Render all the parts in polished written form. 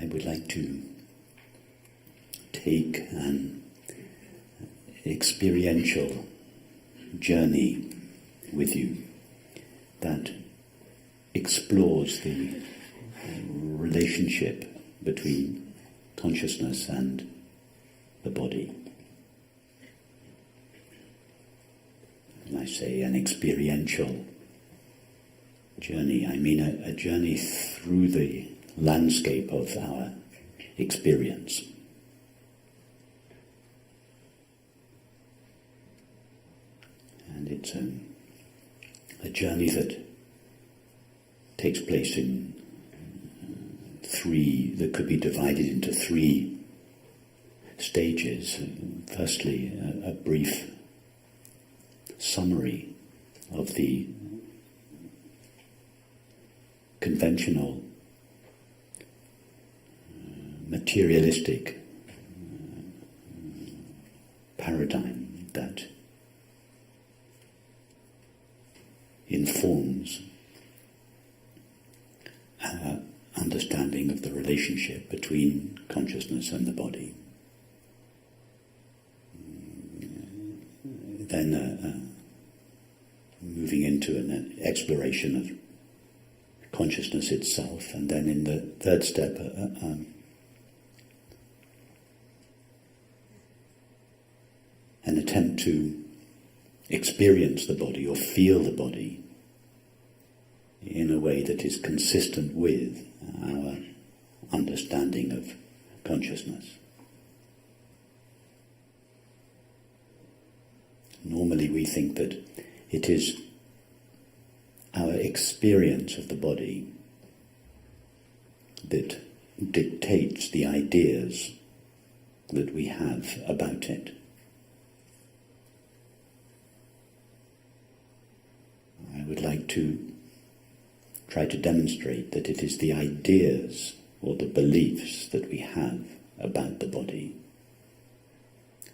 I would like to take an experiential journey with you that explores the relationship between consciousness and the body. When I say an experiential journey, I mean a journey through the landscape of our experience. And it's a journey that takes place in that could be divided into three stages. Firstly, a brief summary of the conventional materialistic paradigm that informs our understanding of the relationship between consciousness and the body. Then moving into an exploration of consciousness itself, and then in the third step an attempt to experience the body or feel the body in a way that is consistent with our understanding of consciousness. Normally we think that it is our experience of the body that dictates the ideas that we have about it. I would like to try to demonstrate that it is the ideas or the beliefs that we have about the body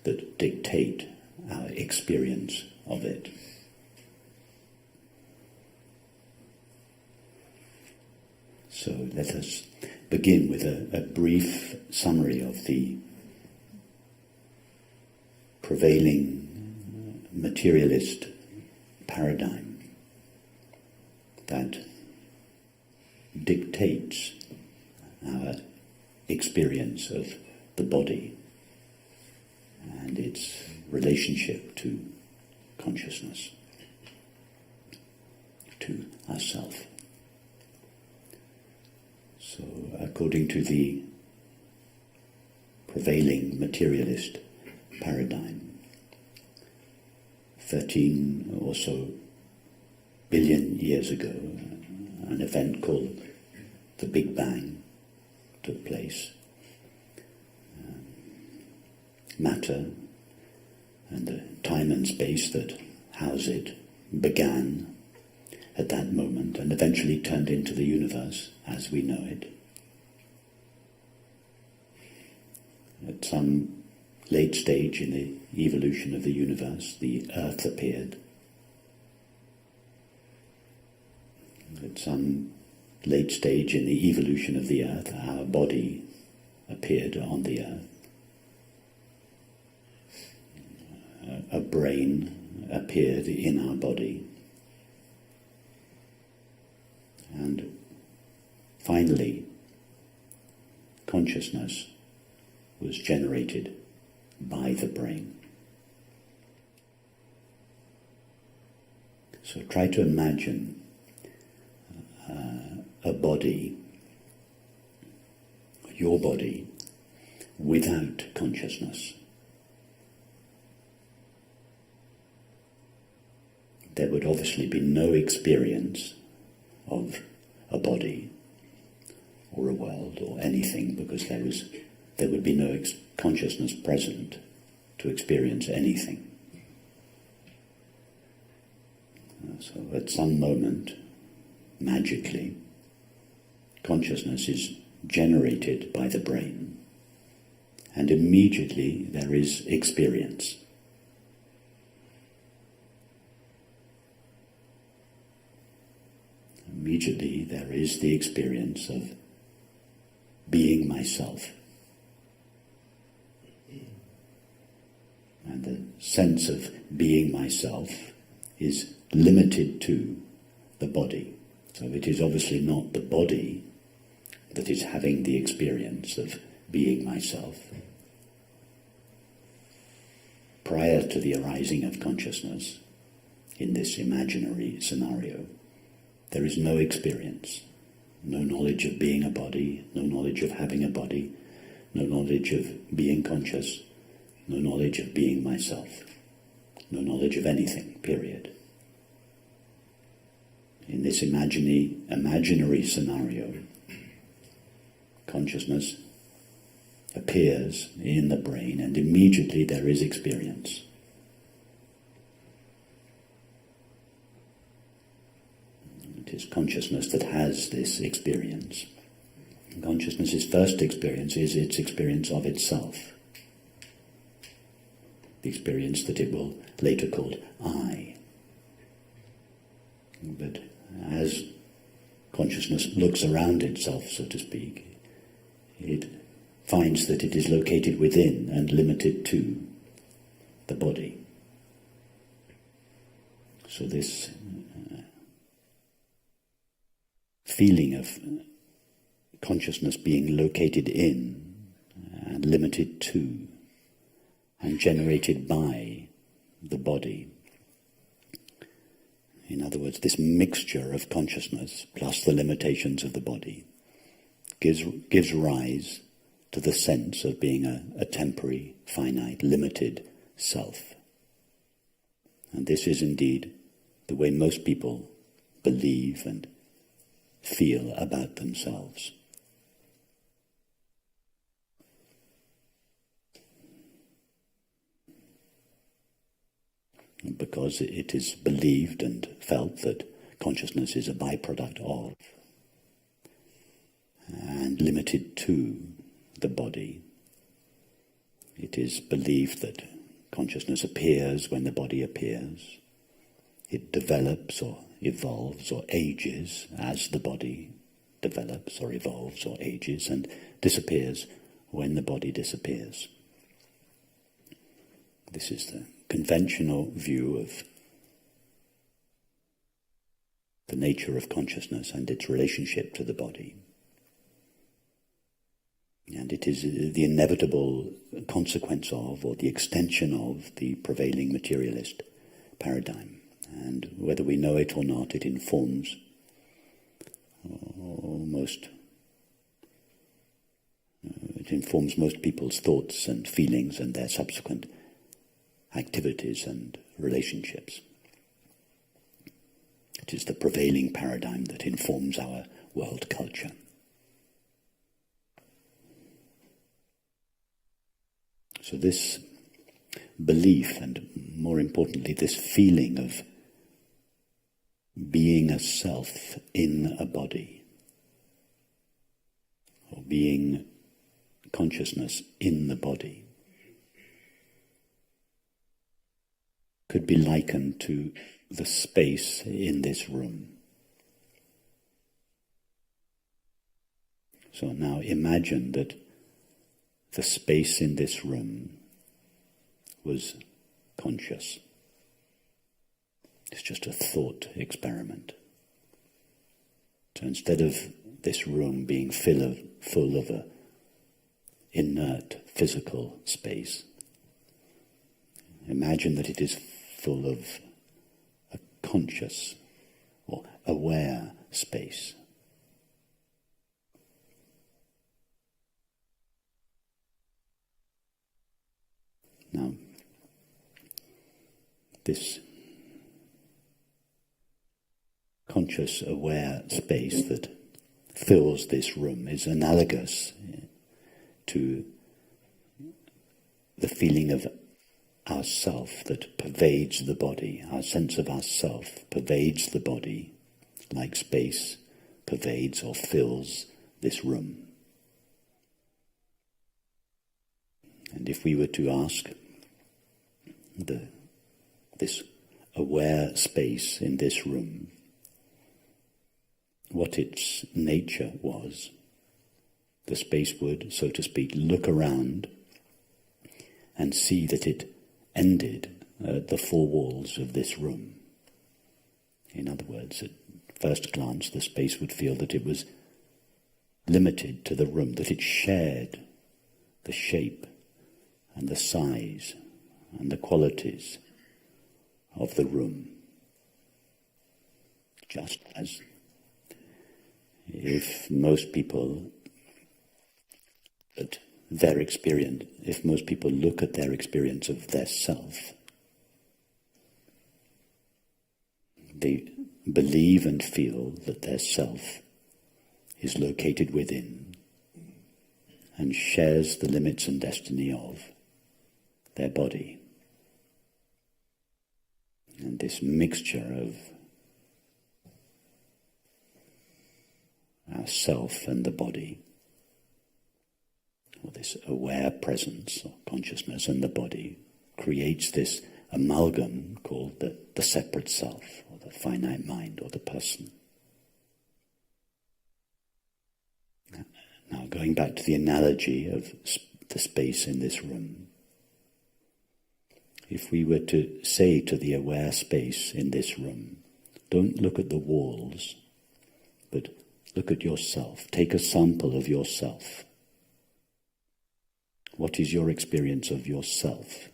that dictate our experience of it. So let us begin with a brief summary of the prevailing materialist paradigm that dictates our experience of the body and its relationship to consciousness, to ourself. So, according to the prevailing materialist paradigm, 13 or so billion years ago, an event called the Big Bang took place. Matter and the time and space that house it began at that moment and eventually turned into the universe as we know it. At some late stage in the evolution of the universe, the Earth appeared. At some late stage in the evolution of the Earth, our body appeared on the Earth. A brain appeared in our body. And finally, consciousness was generated by the brain. So try to imagine a body, your body, without consciousness. There would obviously be no experience of a body or a world or anything, because there would be no consciousness present to experience anything. So at some moment, magically, consciousness is generated by the brain, and immediately there is experience. Immediately there is the experience of being myself. And the sense of being myself is limited to the body. So it is obviously not the body that is having the experience of being myself. Prior to the arising of consciousness, in this imaginary scenario, there is no experience, no knowledge of being a body, no knowledge of having a body, no knowledge of being conscious, no knowledge of being myself, no knowledge of anything, period. In this imaginary scenario, consciousness appears in the brain and immediately there is experience. It is consciousness that has this experience. Consciousness's first experience is its experience of itself. The experience that it will later call I. But as consciousness looks around itself, so to speak, it finds that it is located within and limited to the body. So this feeling of consciousness being located in and limited to and generated by the body. In other words, this mixture of consciousness plus the limitations of the body gives rise to the sense of being a temporary, finite, limited self. And this is indeed the way most people believe and feel about themselves. Because it is believed and felt that consciousness is a byproduct of and limited to the body, it is believed that consciousness appears when the body appears. It develops or evolves or ages as the body develops or evolves or ages, and disappears when the body disappears. This is the conventional view of the nature of consciousness and its relationship to the body. And it is the inevitable consequence of, or the extension of, the prevailing materialist paradigm. And whether we know it or not, it informs most people's thoughts and feelings and their subsequent activities and relationships. It is the prevailing paradigm that informs our world culture. So this belief, and more importantly, this feeling of being a self in a body, or being consciousness in the body, could be likened to the space in this room. So now imagine that the space in this room was conscious. It's just a thought experiment. So instead of this room being full of a inert physical space, imagine that it is full of a conscious or aware space. Now, this conscious, aware space that fills this room is analogous to the feeling of ourself that pervades the body. Our sense of ourself pervades the body like space pervades or fills this room. And if we were to ask this aware space in this room what its nature was, the space would, so to speak, look around and see that it ended at the four walls of this room. In other words, at first glance, the space would feel that it was limited to the room, that it shared the shape and the size and the qualities of the room. Just as if most people at their experience, if most people look at their experience of their self, they believe and feel that their self is located within and shares the limits and destiny of their body. And this mixture of our self and the body, or this aware presence or consciousness and the body, creates this amalgam called the separate self, or the finite mind, or the person. Now, going back to the analogy of the space in this room, if we were to say to the aware space in this room, don't look at the walls, but look at yourself. Take a sample of yourself. What is your experience of yourself?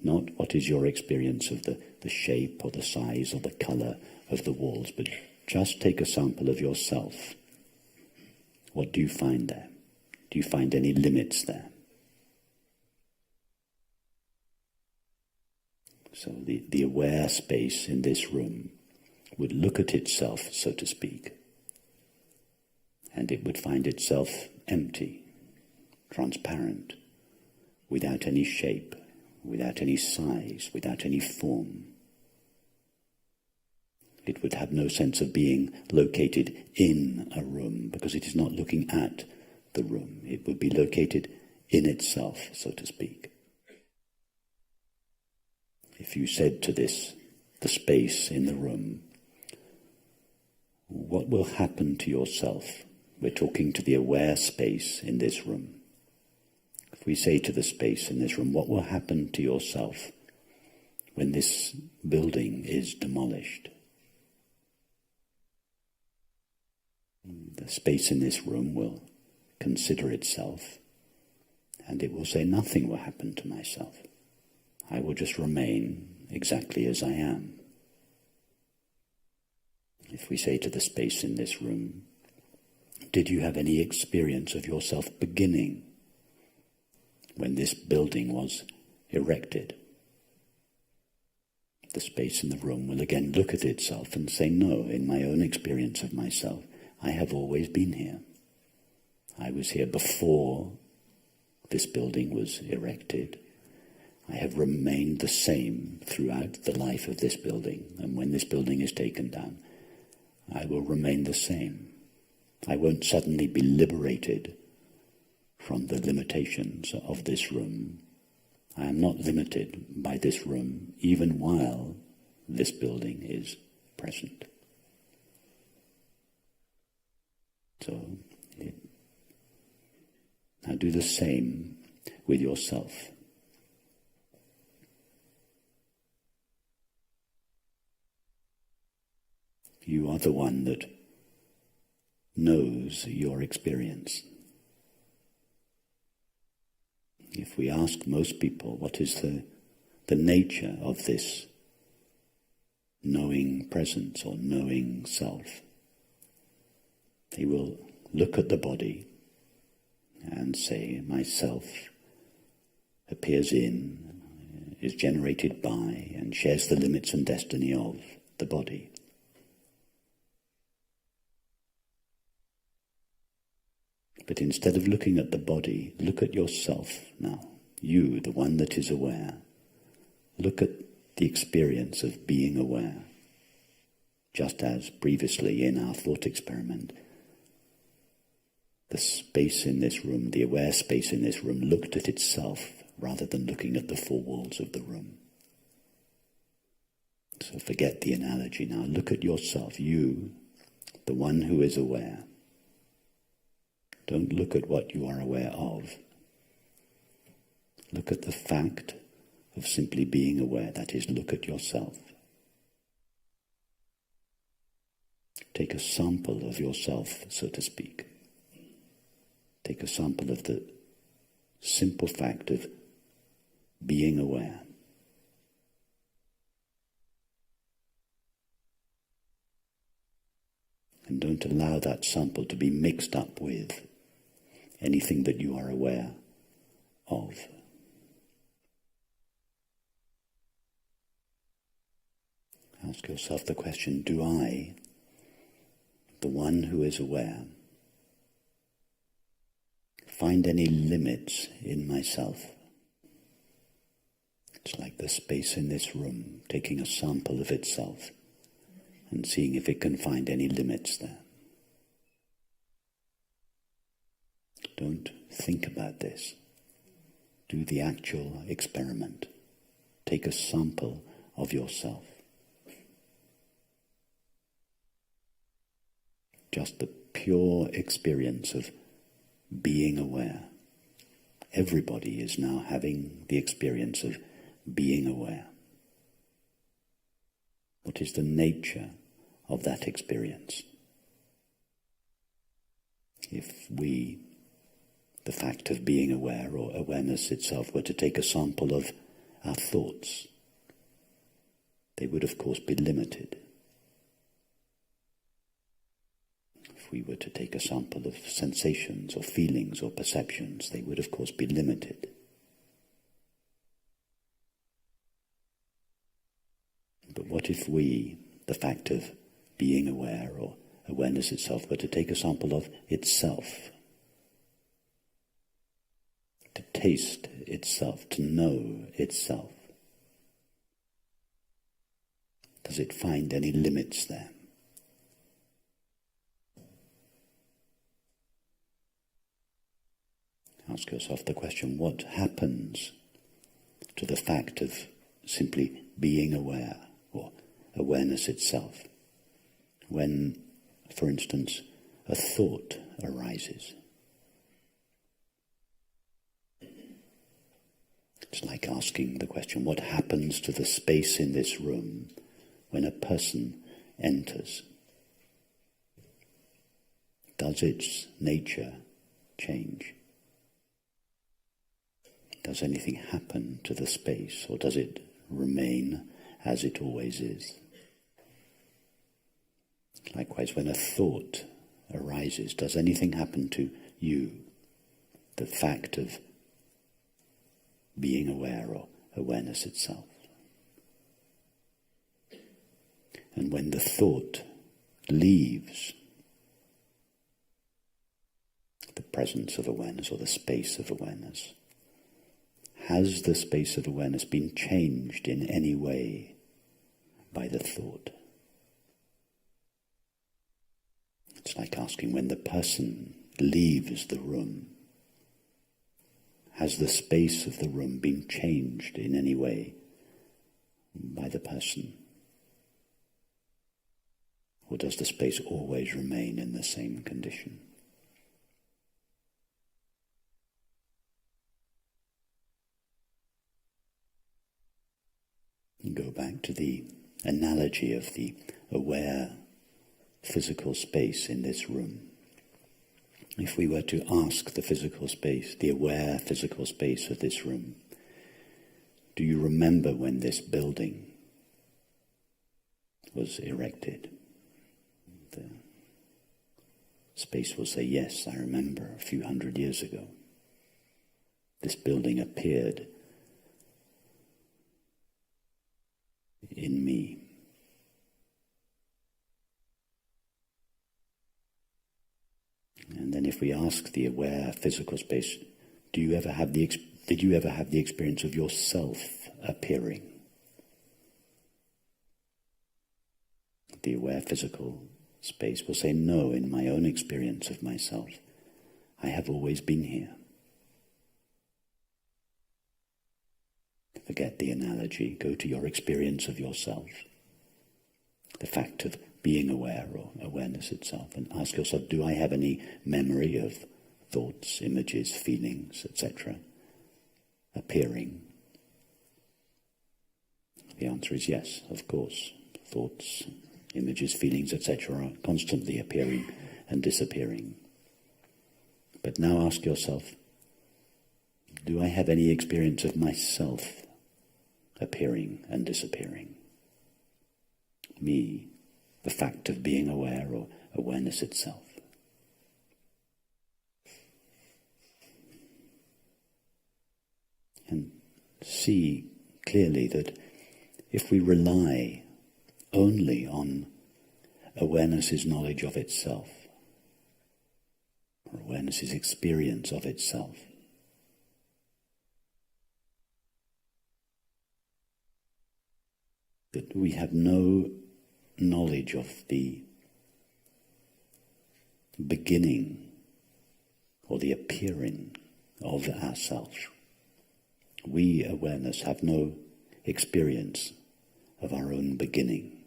Not what is your experience of the shape or the size or the colour of the walls, but just take a sample of yourself. What do you find there? Do you find any limits there? So the aware space in this room would look at itself, so to speak, and it would find itself empty, transparent, without any shape, without any size, without any form. It would have no sense of being located in a room, because it is not looking at the room. It would be located in itself, so to speak. If you said to the space in the room, what will happen to yourself? We're talking to the aware space in this room. If we say to the space in this room, what will happen to yourself when this building is demolished? The space in this room will consider itself, and it will say, nothing will happen to myself. I will just remain exactly as I am. If we say to the space in this room, did you have any experience of yourself beginning when this building was erected? The space in the room will again look at itself and say, no, in my own experience of myself, I have always been here. I was here before this building was erected. I have remained the same throughout the life of this building, and when this building is taken down, I will remain the same. I won't suddenly be liberated from the limitations of this room. I am not limited by this room, even while this building is present. So, now do the same with yourself. You are the one that knows your experience. If we ask most people what is the nature of this knowing presence or knowing self, they will look at the body and say, myself appears in, is generated by, and shares the limits and destiny of the body. But instead of looking at the body, look at yourself now. You, the one that is aware. Look at the experience of being aware. Just as previously in our thought experiment, the space in this room, the aware space in this room, looked at itself rather than looking at the four walls of the room. So forget the analogy now. Look at yourself, you, the one who is aware. Don't look at what you are aware of. Look at the fact of simply being aware. That is, look at yourself. Take a sample of yourself, so to speak. Take a sample of the simple fact of being aware. And don't allow that sample to be mixed up with anything that you are aware of. Ask yourself the question, do I, the one who is aware, find any limits in myself? It's like the space in this room, taking a sample of itself and seeing if it can find any limits there. Don't think about this. Do the actual experiment. Take a sample of yourself. Just the pure experience of being aware. Everybody is now having the experience of being aware. What is the nature of that experience? If we, the fact of being aware or awareness itself, were to take a sample of our thoughts, they would of course be limited. If we were to take a sample of sensations or feelings or perceptions, they would of course be limited. But what if we, the fact of being aware or awareness itself, were to take a sample of itself, to taste itself, to know itself? Does it find any limits there? Ask yourself the question, what happens to the fact of simply being aware or awareness itself when, for instance, a thought arises? It's like asking the question, what happens to the space in this room when a person enters? Does its nature change? Does anything happen to the space, or does it remain as it always is? Likewise, when a thought arises, does anything happen to you, the fact of being aware or awareness itself? And when the thought leaves the presence of awareness or the space of awareness, has the space of awareness been changed in any way by the thought? It's like asking, when the person leaves the room, has the space of the room been changed in any way by the person? Or does the space always remain in the same condition? Go back to the analogy of the aware physical space in this room. If we were to ask the physical space, the aware physical space of this room, do you remember when this building was erected? The space will say, yes, I remember a few hundred years ago. This building appeared in me. And then if we ask the aware physical space, did you ever have the experience of yourself appearing? The aware physical space will say, no, in my own experience of myself, I have always been here. Forget the analogy, go to your experience of yourself, the fact of being aware or awareness itself, and ask yourself, do I have any memory of thoughts, images, feelings, etc., appearing? The answer is yes, of course. Thoughts, images, feelings, etc. are constantly appearing and disappearing. But now ask yourself, do I have any experience of myself appearing and disappearing? Me, the fact of being aware or awareness itself. And see clearly that if we rely only on awareness's knowledge of itself, or awareness's experience of itself, that we have no knowledge of the beginning or the appearing of ourself. We, awareness, have no experience of our own beginning.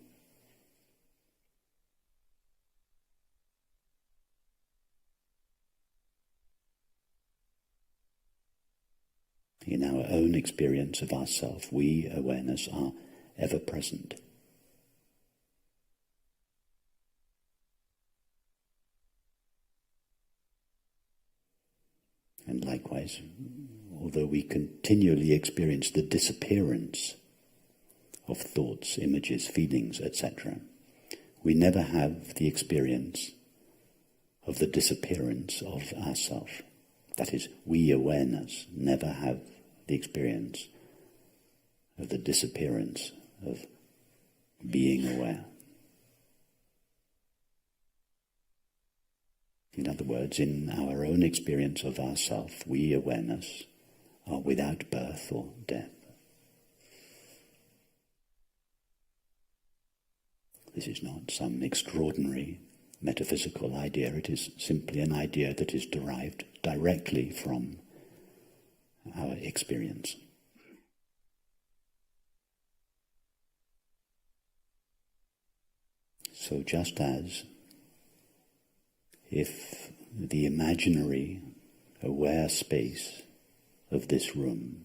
In our own experience of ourself, we, awareness, are ever present. And likewise, although we continually experience the disappearance of thoughts, images, feelings, etc., we never have the experience of the disappearance of ourself. That is, we, awareness, never have the experience of the disappearance of being aware. In other words, in our own experience of ourself, we, awareness, are without birth or death. This is not some extraordinary metaphysical idea. It is simply an idea that is derived directly from our experience. So just as if the imaginary aware space of this room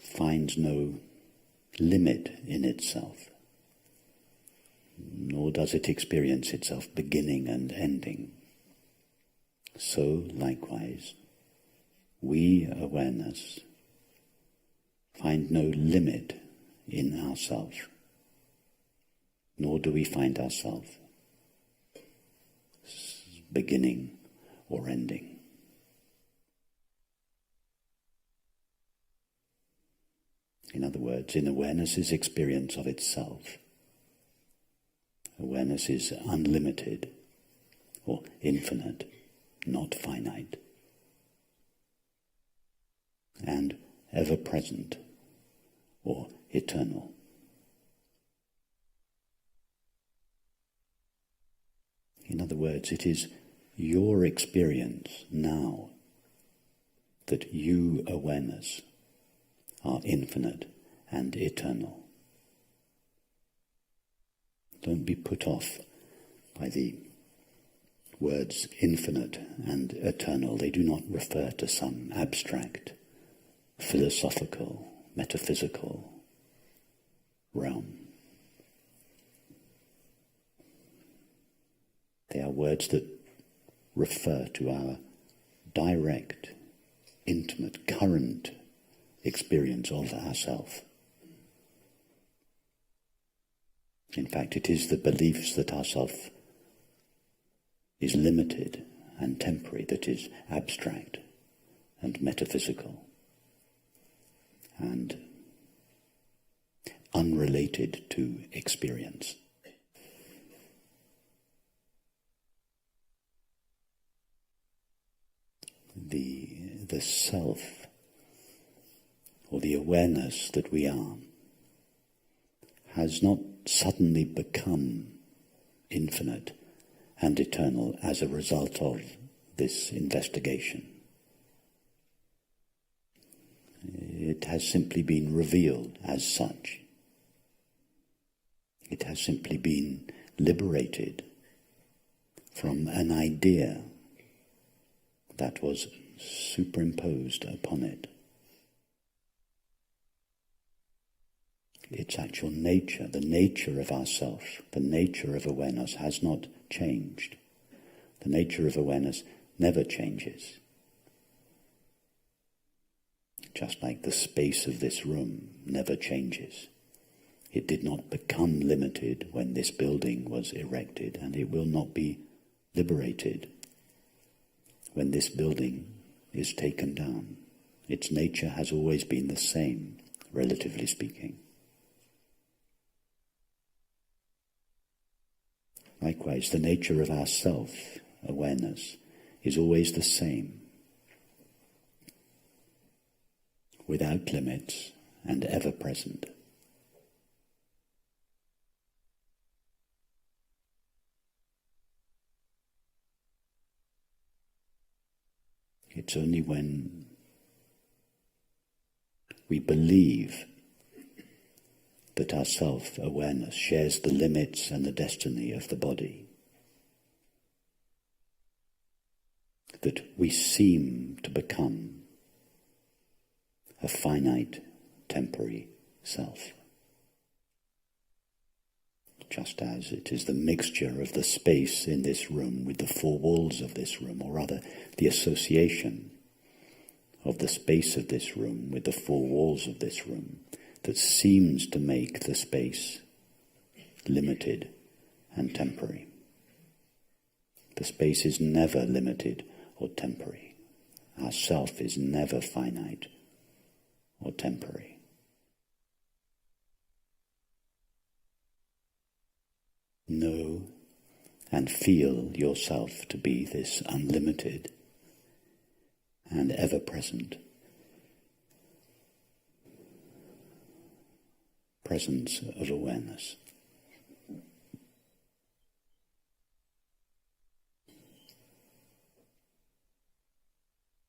finds no limit in itself, nor does it experience itself beginning and ending, so likewise, we, awareness, find no limit in ourselves, nor do we find ourselves beginning or ending. In other words, in awareness's experience of itself, awareness is unlimited or infinite, not finite, and ever present or eternal. In other words, it is your experience now that you, awareness, are infinite and eternal. Don't be put off by the words infinite and eternal. They do not refer to some abstract, philosophical, metaphysical realm. They are words that refer to our direct, intimate, current experience of ourself. In fact, it is the beliefs that ourself is limited and temporary that is abstract and metaphysical and unrelated to experience. The self, or the awareness that we are, has not suddenly become infinite and eternal as a result of this investigation. It has simply been revealed as such. It has simply been liberated from an idea that was superimposed upon it. Its actual nature, the nature of ourself, the nature of awareness has not changed. The nature of awareness never changes. Just like the space of this room never changes. It did not become limited when this building was erected, and it will not be liberated when this building is taken down. Its nature has always been the same, relatively speaking. Likewise, the nature of our self-awareness is always the same, without limits and ever present. It's only when we believe that our self-awareness shares the limits and the destiny of the body that we seem to become a finite, temporary self. Just as it is the mixture of the space in this room with the four walls of this room, or rather the association of the space of this room with the four walls of this room, that seems to make the space limited and temporary. The space is never limited or temporary. Our self is never finite or temporary. Know and feel yourself to be this unlimited and ever-present presence of awareness.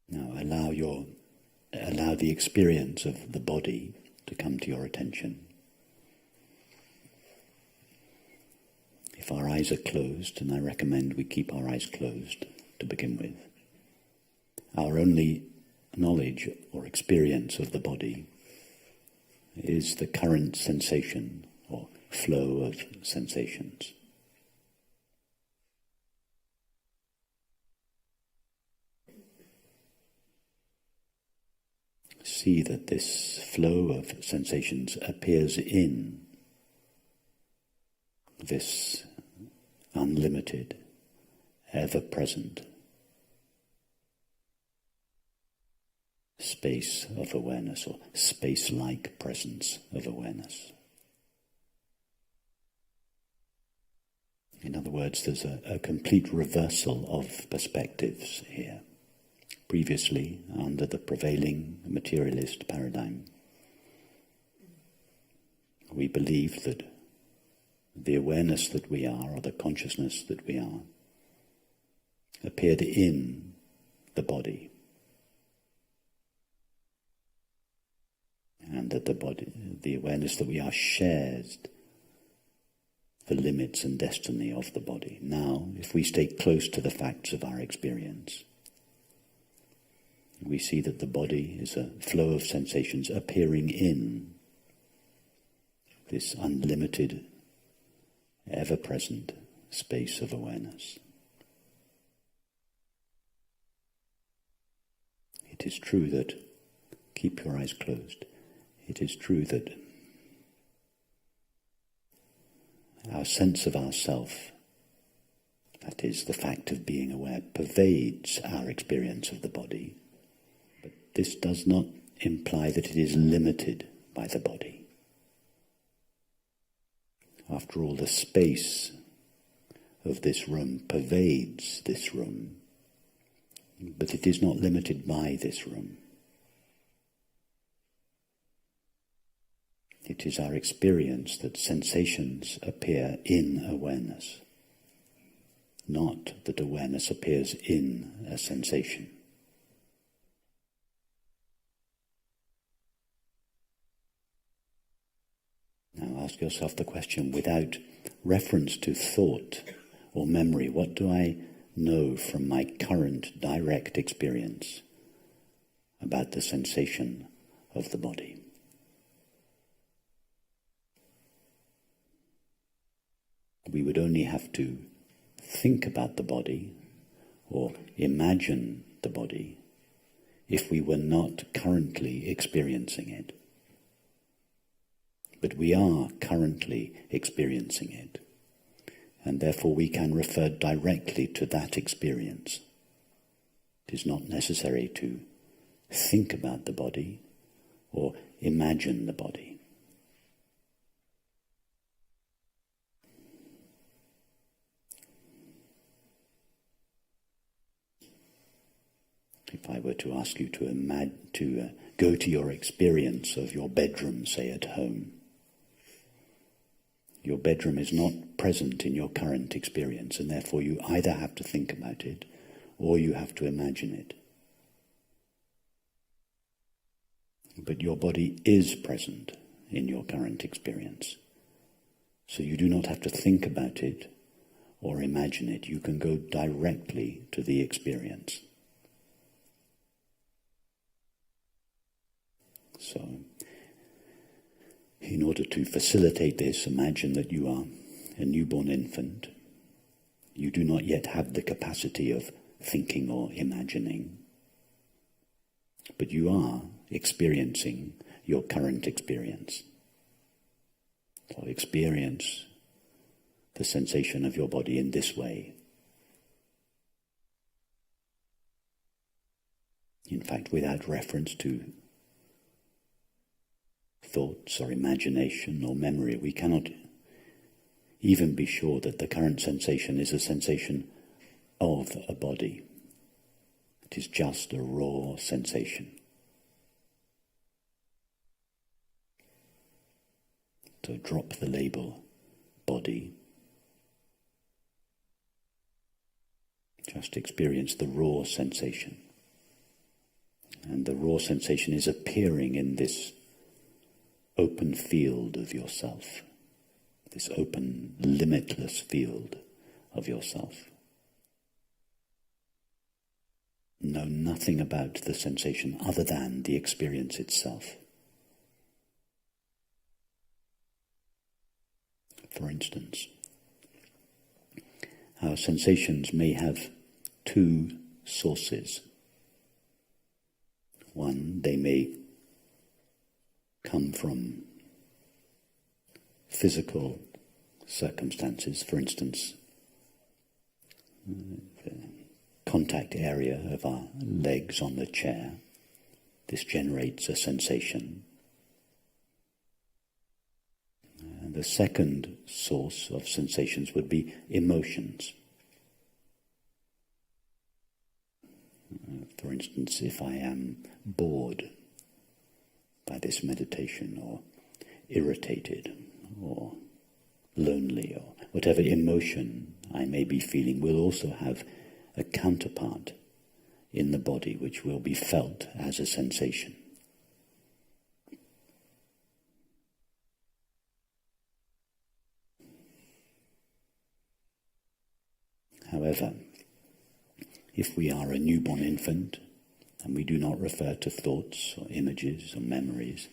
Now allow the experience of the body to come to your attention. If our eyes are closed, and I recommend we keep our eyes closed to begin with, our only knowledge or experience of the body is the current sensation or flow of sensations. See that this flow of sensations appears in this unlimited, ever-present space of awareness, or space-like presence of awareness. In other words, there's a complete reversal of perspectives here. Previously, under the prevailing materialist paradigm, we believed that the awareness that we are, or the consciousness that we are, appeared in the body, and that the awareness that we are, shares the limits and destiny of the body. Now, if we stay close to the facts of our experience, we see that the body is a flow of sensations appearing in this unlimited, ever-present space of awareness. It is true that, keep your eyes closed, it is true that our sense of ourself, that is, the fact of being aware, pervades our experience of the body. But this does not imply that it is limited by the body. After all, the space of this room pervades this room, but it is not limited by this room. It is our experience that sensations appear in awareness, not that awareness appears in a sensation. Now ask yourself the question, without reference to thought or memory? What do I know from my current direct experience about the sensation of the body? We would only have to think about the body or imagine the body if we were not currently experiencing it. But we are currently experiencing it, and therefore we can refer directly to that experience. It is not necessary to think about the body or imagine the body. If I were to ask you to go to your experience of your bedroom, say at home, your bedroom is not present in your current experience, and therefore you either have to think about it or you have to imagine it. But your body is present in your current experience, so you do not have to think about it or imagine it. You can go directly to the experience. So, in order to facilitate this, imagine that you are a newborn infant. You do not yet have the capacity of thinking or imagining, but you are experiencing your current experience. So experience the sensation of your body in this way. In fact, without reference to thoughts or imagination or memory, we cannot even be sure that the current sensation is a sensation of a body. It is just a raw sensation. So drop the label body. Just experience the raw sensation. And the raw sensation is appearing in this open field of yourself, this open, limitless field of yourself. Know nothing about the sensation other than the experience itself. For instance, our sensations may have two sources. One, they may come from physical circumstances, for instance, the contact area of our legs on the chair. This generates a sensation. And the second source of sensations would be emotions. For instance, if I am bored by this meditation, or irritated, or lonely, or whatever emotion I may be feeling, will also have a counterpart in the body which will be felt as a sensation. However, if we are a newborn infant, and we do not refer to thoughts or images or memories,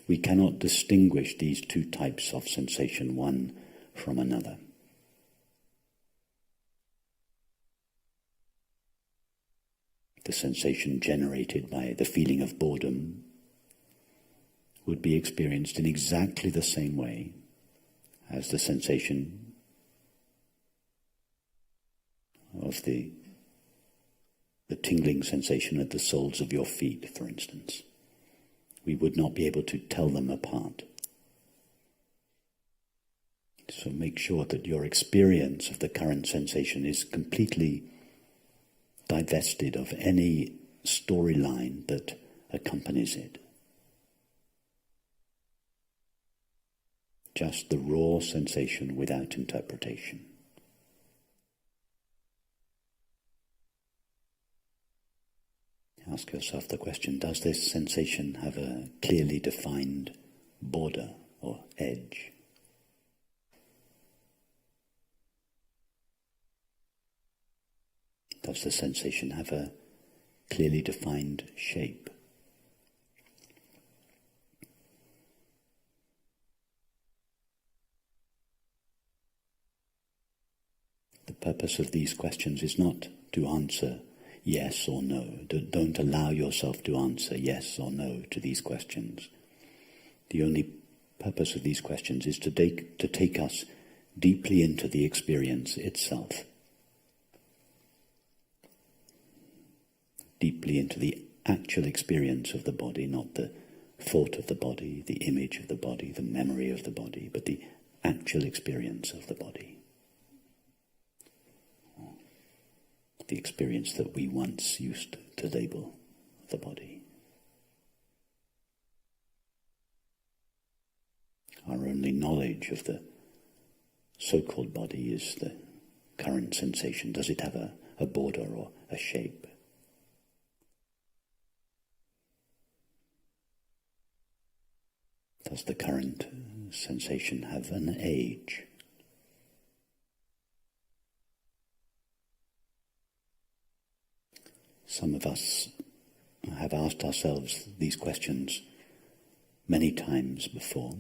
we cannot distinguish these two types of sensation one from another. The sensation generated by the feeling of boredom would be experienced in exactly the same way as the sensation of the tingling sensation at the soles of your feet, for instance. We would not be able to tell them apart. So make sure that your experience of the current sensation is completely divested of any storyline that accompanies it. Just the raw sensation without interpretation. Ask yourself the question, does this sensation have a clearly defined border or edge? Does the sensation have a clearly defined shape? The purpose of these questions is not to answer yes or no. Don't allow yourself to answer yes or no to these questions. The only purpose of these questions is to take us deeply into the experience itself. Deeply into the actual experience of the body, not the thought of the body, the image of the body, the memory of the body, but the actual experience of the body. The experience that we once used to label the body. Our only knowledge of the so-called body is the current sensation. Does it have a border or a shape? Does the current sensation have an age? Some of us have asked ourselves these questions many times before,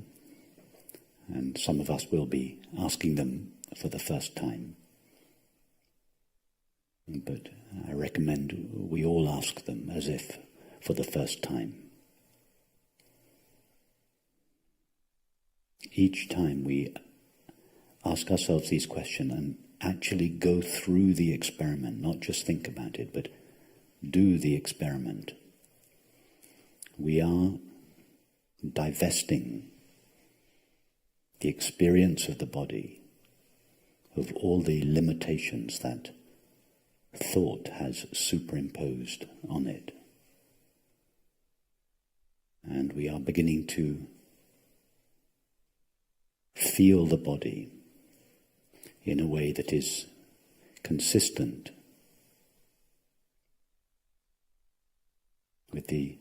and some of us will be asking them for the first time. But I recommend we all ask them as if for the first time. Each time we ask ourselves these questions and actually go through the experiment, not just think about it, but do the experiment, we are divesting the experience of the body of all the limitations that thought has superimposed on it. And we are beginning to feel the body in a way that is consistent with the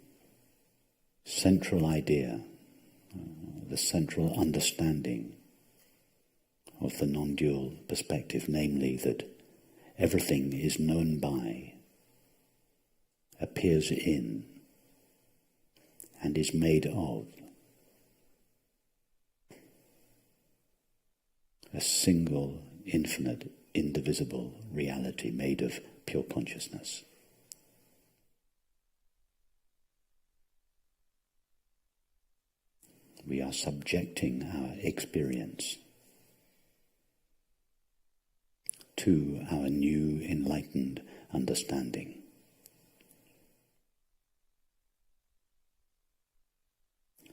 central idea, the central understanding of the non-dual perspective, namely that everything is known by, appears in, and is made of a single, infinite, indivisible reality made of pure consciousness. We are subjecting our experience to our new enlightened understanding.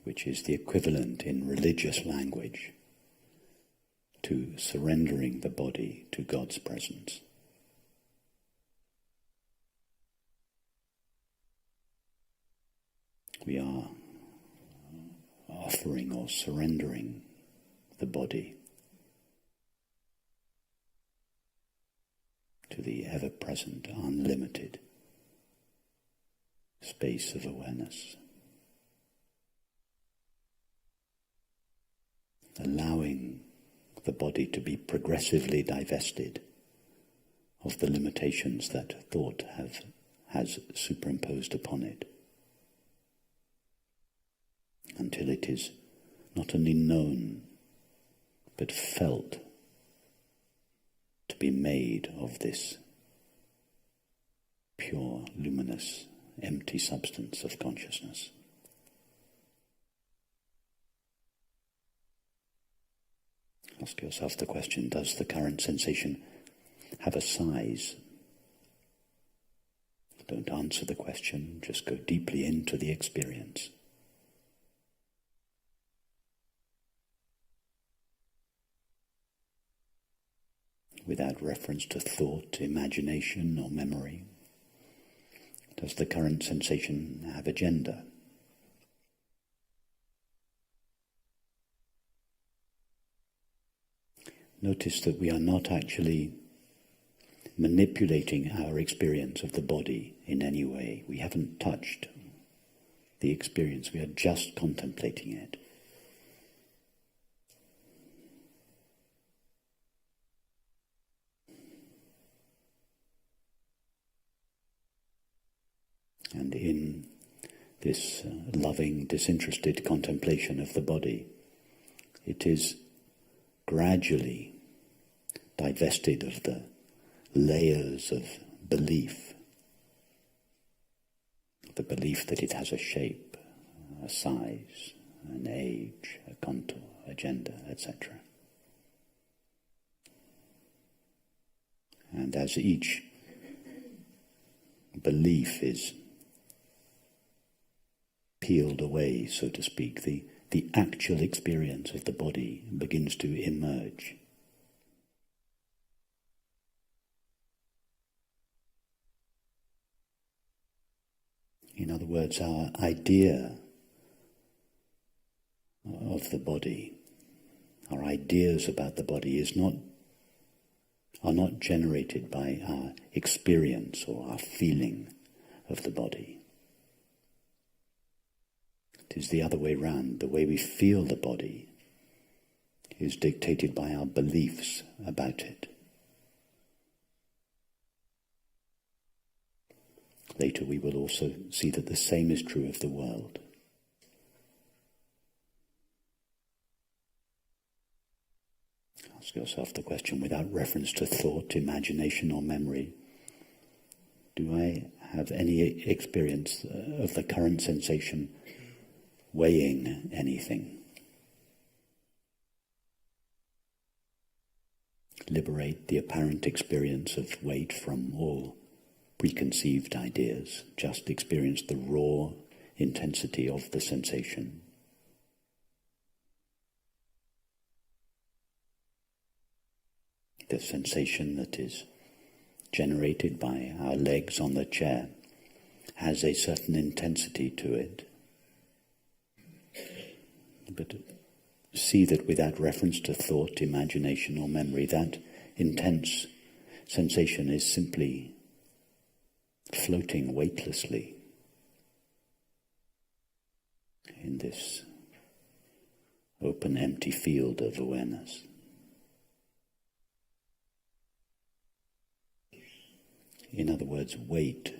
Which is the equivalent in religious language to surrendering the body to God's presence. We are offering or surrendering the body to the ever-present, unlimited space of awareness. Allowing the body to be progressively divested of the limitations that thought has superimposed upon it, until it is not only known but felt to be made of this pure, luminous, empty substance of consciousness. Ask yourself the question, does the current sensation have a size? Don't answer the question, just go deeply into the experience. Without reference to thought, imagination, or memory. Does the current sensation have a gender? Notice that we are not actually manipulating our experience of the body in any way. We haven't touched the experience, we are just contemplating it. And in this loving, disinterested contemplation of the body, it is gradually divested of the layers of belief, the belief that it has a shape, a size, an age, a contour, a gender, etc. And as each belief is peeled away, so to speak, the actual experience of the body begins to emerge. In other words, our idea of the body, our ideas about the body are not generated by our experience or our feeling of the body. It is the other way round. The way we feel the body is dictated by our beliefs about it. Later we will also see that the same is true of the world. Ask yourself the question, without reference to thought, imagination or memory, do I have any experience of the current sensation weighing anything? Liberate the apparent experience of weight from all preconceived ideas. Just experience the raw intensity of the sensation. The sensation that is generated by our legs on the chair has a certain intensity to it. But see that without reference to thought, imagination or memory, that intense sensation is simply floating weightlessly in this open, empty field of awareness. In other words, weight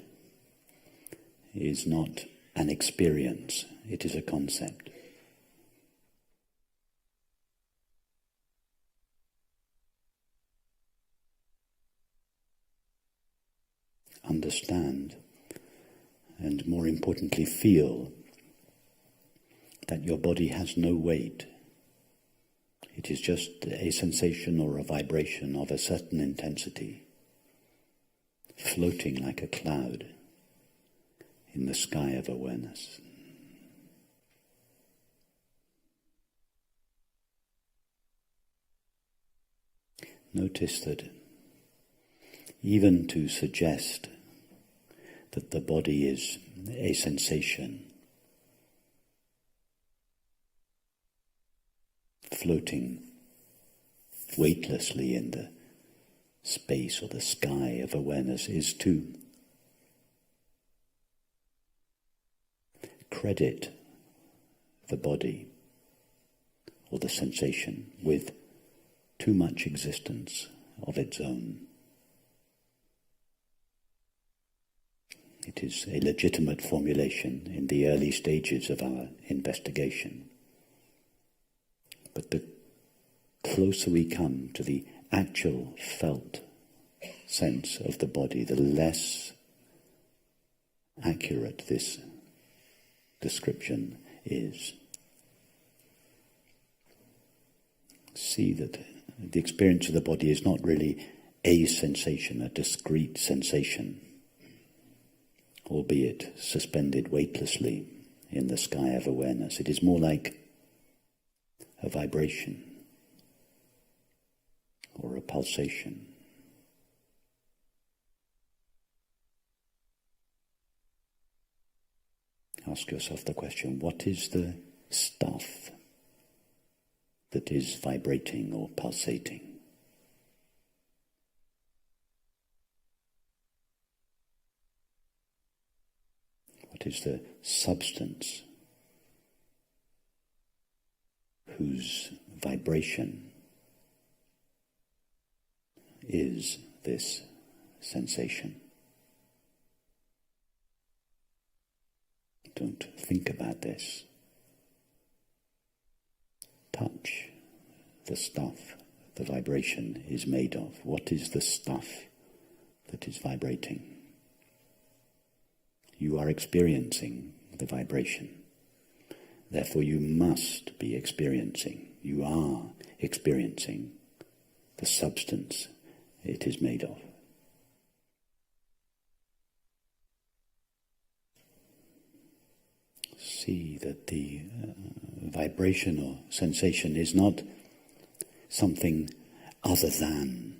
is not an experience, it is a concept. Understand, and more importantly, feel that your body has no weight. It is just a sensation or a vibration of a certain intensity, floating like a cloud in the sky of awareness. Notice that even to suggest that the body is a sensation floating weightlessly in the space or the sky of awareness is to credit the body or the sensation with too much existence of its own. It is a legitimate formulation in the early stages of our investigation. But the closer we come to the actual felt sense of the body, the less accurate this description is. See that the experience of the body is not really a sensation, a discrete sensation, albeit suspended weightlessly in the sky of awareness. It is more like a vibration or a pulsation. Ask yourself the question, what is the stuff that is vibrating or pulsating? What is the substance whose vibration is this sensation? Don't think about this. Touch the stuff the vibration is made of. What is the stuff that is vibrating? You are experiencing the vibration. Therefore you must be experiencing, you are experiencing the substance it is made of. See that the vibration or sensation is not something other than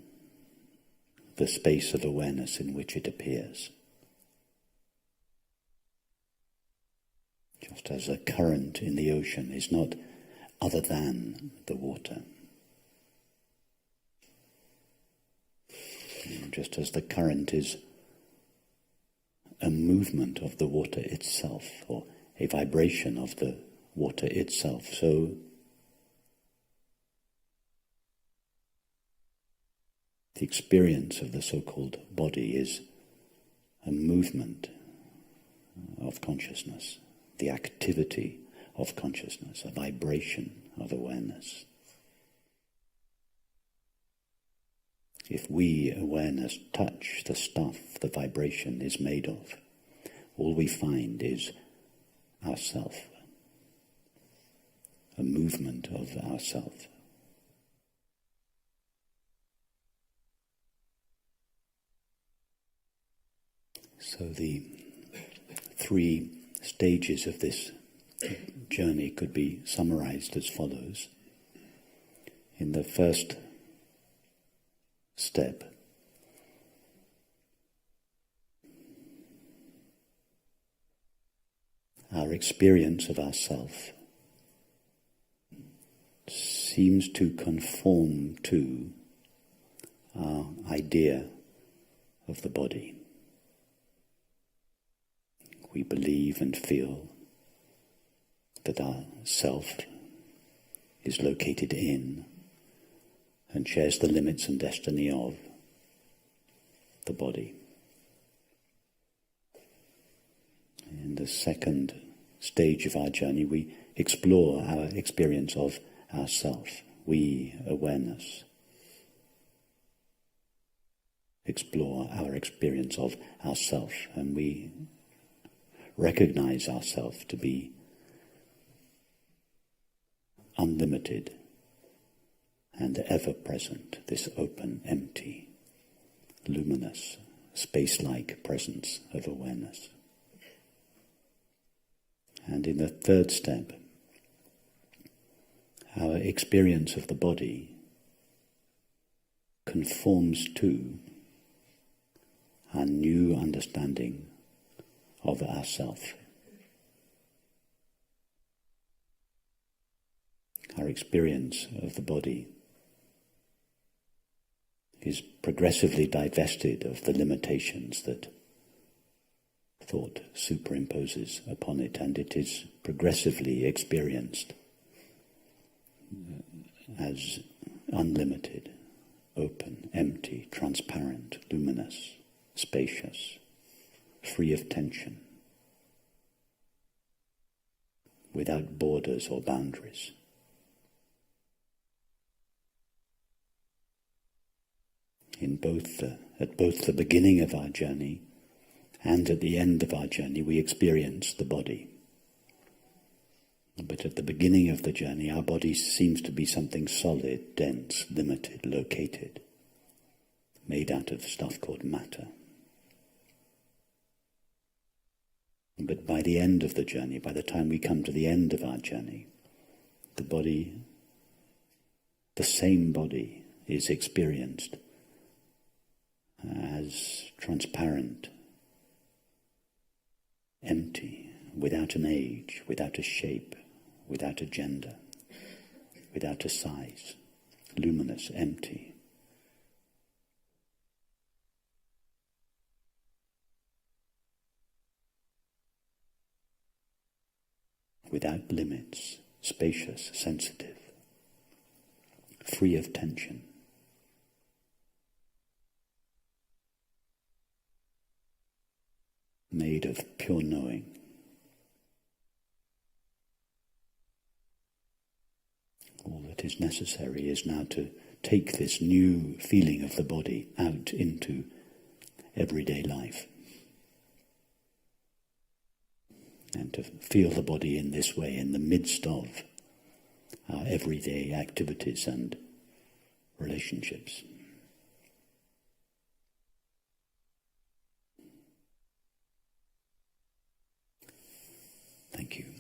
the space of awareness in which it appears. Just as a current in the ocean is not other than the water. Just as the current is a movement of the water itself, or a vibration of the water itself, so the experience of the so-called body is a movement of consciousness, the activity of consciousness, a vibration of awareness. If we, awareness, touch the stuff the vibration is made of, all we find is ourself, a movement of ourself. So the 3 stages of this journey could be summarized as follows. In the first step, our experience of ourself seems to conform to our idea of the body. We believe and feel that our self is located in and shares the limits and destiny of the body. In the second stage of our journey, we explore our experience of ourself. We, awareness, explore our experience of ourself, and we recognize ourselves to be unlimited and ever-present, this open, empty, luminous, space-like presence of awareness. And in the third step, our experience of the body conforms to our new understanding of ourself. Our experience of the body is progressively divested of the limitations that thought superimposes upon it, and it is progressively experienced as unlimited, open, empty, transparent, luminous, spacious, free of tension, without borders or boundaries. At both the beginning of our journey and at the end of our journey, we experience the body. But at the beginning of the journey, our body seems to be something solid, dense, limited, located, made out of stuff called matter. But by the end of the journey, by the time we come to the end of our journey, the body, the same body, is experienced as transparent, empty, without an age, without a shape, without a gender, without a size, luminous, empty. Without limits, spacious, sensitive, free of tension. Made of pure knowing, is necessary is now to take this new feeling of the body out into everyday life. And to feel the body in this way in the midst of our everyday activities and relationships. Thank you.